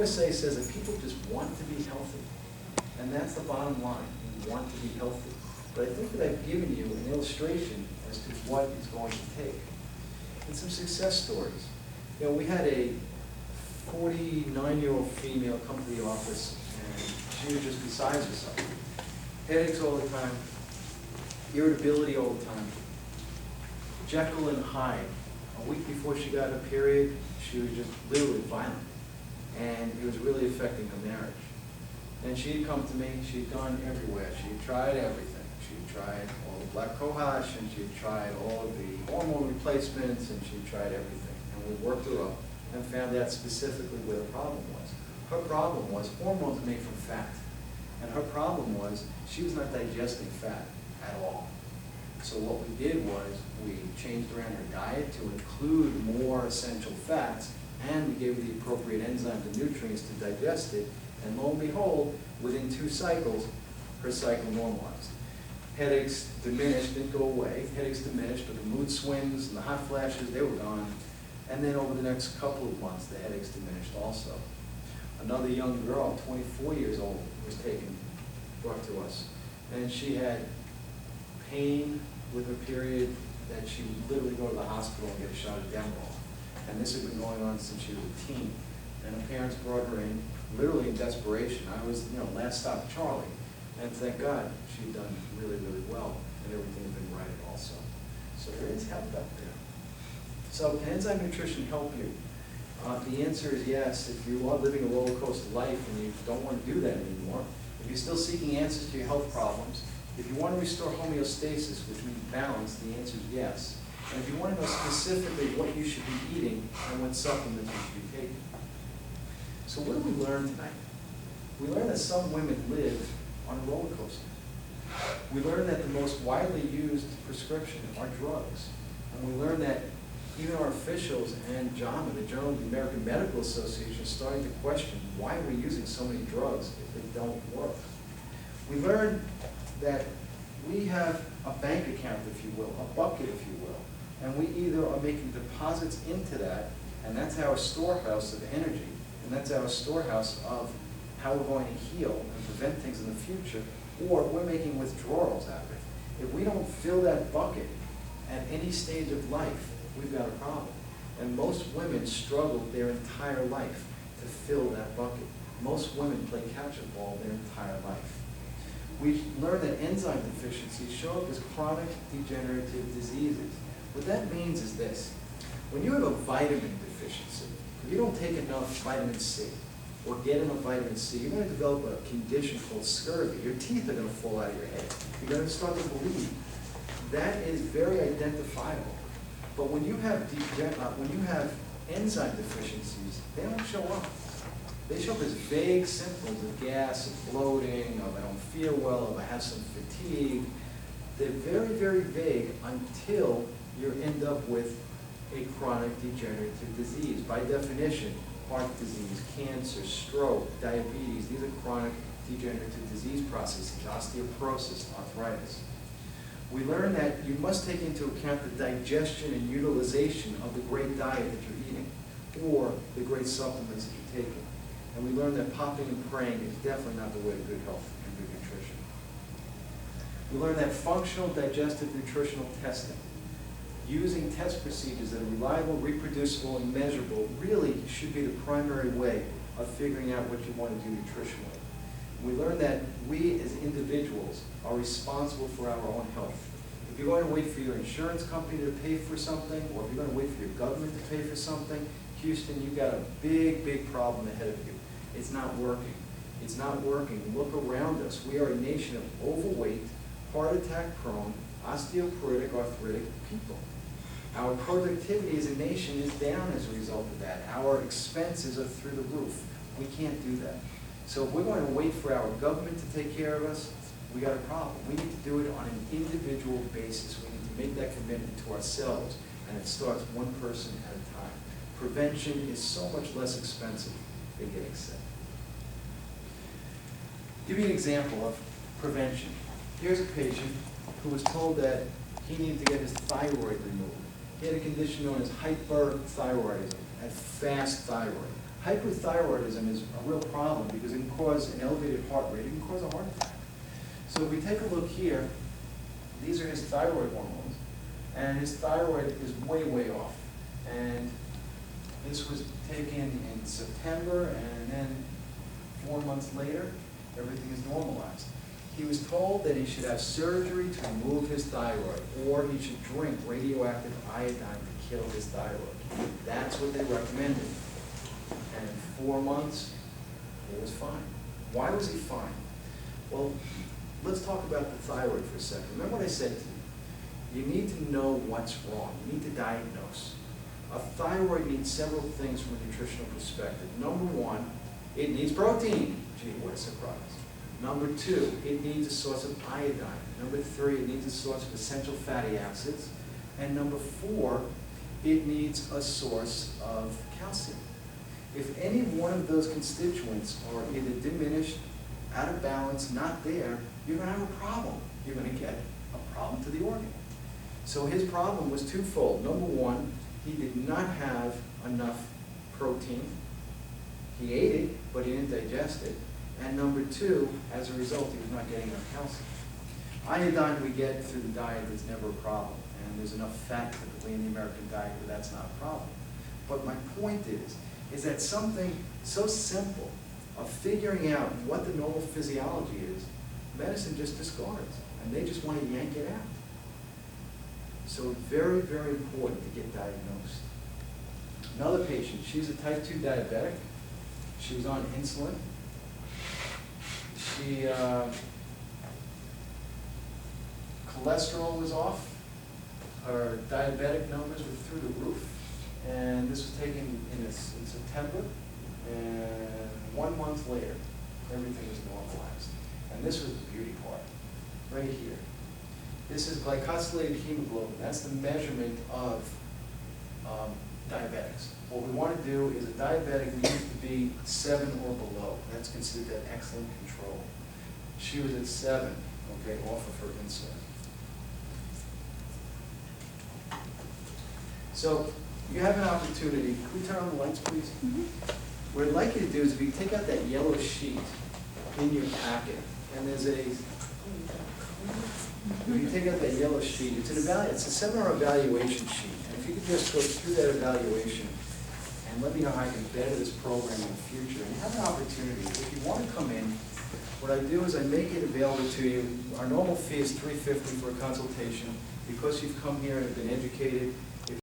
USA says that people just want to be healthy. And that's the bottom line. We want to be healthy. But I think that I've given you an illustration as to what it's going to take. And some success stories. You know, we had a 49-year-old female come to the office, and she was just beside herself. Headaches all the time, irritability all the time, Jekyll and Hyde. A week before she got her period, she was just literally violent. And it was really affecting her marriage. And she had come to me, she had gone everywhere. She had tried everything. She had tried all the black cohosh, and she had tried all of the hormone replacements, and she had tried everything. And we worked her up and found out specifically where the problem was. Her problem was hormones made from fat. And her problem was she was not digesting fat at all. So what we did was we changed around her diet to include more essential fats, and we gave her the appropriate enzymes and nutrients to digest it, and lo and behold, within 2 cycles, her cycle normalized. Headaches diminished, didn't go away. Headaches diminished, but the mood swings and the hot flashes, they were gone. And then over the next couple of months, the headaches diminished also. Another young girl, 24 years old, was brought to us, and she had pain with her period that she would literally go to the hospital and get a shot of Demerol. And this had been going on since she was a teen. And her parents brought her in, literally in desperation. I was, last stop Charlie. And thank God she'd done really, really well, and everything had been right also. So there is help out there. So can enzyme nutrition help you? The answer is yes. If you are living a roller coaster life and you don't want to do that anymore, if you're still seeking answers to your health problems, if you want to restore homeostasis, which means balance, the answer is yes. And if you want to know specifically what you should be eating and what supplements you should be taking. So what did we learn tonight? We learned that some women live on a roller coaster. We learned that the most widely used prescription are drugs. And we learned that even our officials and JAMA, the Journal of the American Medical Association, is starting to question why we're using so many drugs if they don't work. We learned that we have a bank account, if you will, a bucket, if you will, and we either are making deposits into that, and that's our storehouse of energy, and that's our storehouse of how we're going to heal and prevent things in the future, or we're making withdrawals out of it. If we don't fill that bucket at any stage of life, we've got a problem. And most women struggle their entire life to fill that bucket. Most women play catch-up ball their entire life. We learned that enzyme deficiencies show up as chronic degenerative diseases. What that means is this. When you have a vitamin deficiency, if you don't take enough vitamin C or get enough vitamin C, you're going to develop a condition called scurvy. Your teeth are going to fall out of your head. You're going to start to bleed. That is very identifiable. But when you have enzyme deficiencies, they don't show up. They show up as vague symptoms of gas, of bloating, of I don't feel well, of I have some fatigue. They're very, very vague until you end up with a chronic degenerative disease. By definition, heart disease, cancer, stroke, diabetes, these are chronic degenerative disease processes, osteoporosis, arthritis. We learn that you must take into account the digestion and utilization of the great diet that you're eating or the great supplements that you're taking. And we learn that popping and praying is definitely not the way to good health and good nutrition. We learn that functional digestive nutritional testing, using test procedures that are reliable, reproducible, and measurable, really should be the primary way of figuring out what you want to do nutritionally. We learn that we as individuals are responsible for our own health. If you're going to wait for your insurance company to pay for something, or if you're going to wait for your government to pay for something, Houston, you've got a big, big problem ahead of you. It's not working. It's not working. Look around us. We are a nation of overweight, heart attack prone, osteoporotic, arthritic people. Our productivity as a nation is down as a result of that. Our expenses are through the roof. We can't do that. So if we're going to wait for our government to take care of us, we got a problem. We need to do it on an individual basis. We need to make that commitment to ourselves, and it starts one person at a time. Prevention is so much less expensive than getting sick. Give you an example of prevention. Here's a patient who was told that he needed to get his thyroid removed. He had a condition known as hyperthyroidism, a fast thyroid. Hyperthyroidism is a real problem because it can cause an elevated heart rate, it can cause a heart attack. So if we take a look here, these are his thyroid hormones, and his thyroid is way, way off. And this was taken in September, and then 4 months later, everything is normalized. He was told that he should have surgery to remove his thyroid, or he should drink radioactive iodine to kill his thyroid. That's what they recommended. And in 4 months, he was fine. Why was he fine? Well, let's talk about the thyroid for a second. Remember what I said to you? You need to know what's wrong. You need to diagnose. A thyroid needs several things from a nutritional perspective. Number one, it needs protein. Gee, what a surprise. Number two, it needs a source of iodine. Number three, it needs a source of essential fatty acids. And number four, it needs a source of calcium. If any one of those constituents are either diminished, out of balance, not there, you're going to have a problem. You're going to get a problem to the organ. So his problem was twofold. Number one, he did not have enough protein. He ate it, but he didn't digest it. And number two, as a result, he was not getting enough calcium. Iodine we get through the diet is never a problem. And there's enough fat typically in the American diet that that's not a problem. But my point is that something so simple of figuring out what the normal physiology is, medicine just discards, and they just want to yank it out. So very, very important to get diagnosed. Another patient, she's a type 2 diabetic. She was on insulin. She, cholesterol was off. Her diabetic numbers were through the roof. And this was taken in September. And 1 month later, everything was normalized. And this was the beauty part, right here. This is glycosylated hemoglobin. That's the measurement of diabetics. What we want to do is a diabetic needs to be 7 or below. That's considered that excellent control. She was at 7, okay, off of her insulin. So you have an opportunity. Can we turn on the lights, please? Mm-hmm. What I'd like you to do is if you take out that yellow sheet in your packet, and there's a, if you take out that yellow sheet, it's a seminar evaluation sheet. And if you could just go through that evaluation and let me know how I can better this program in the future. And you have an opportunity. If you want to come in, what I do is I make it available to you. Our normal fee is $350 for a consultation. Because you've come here and have been educated,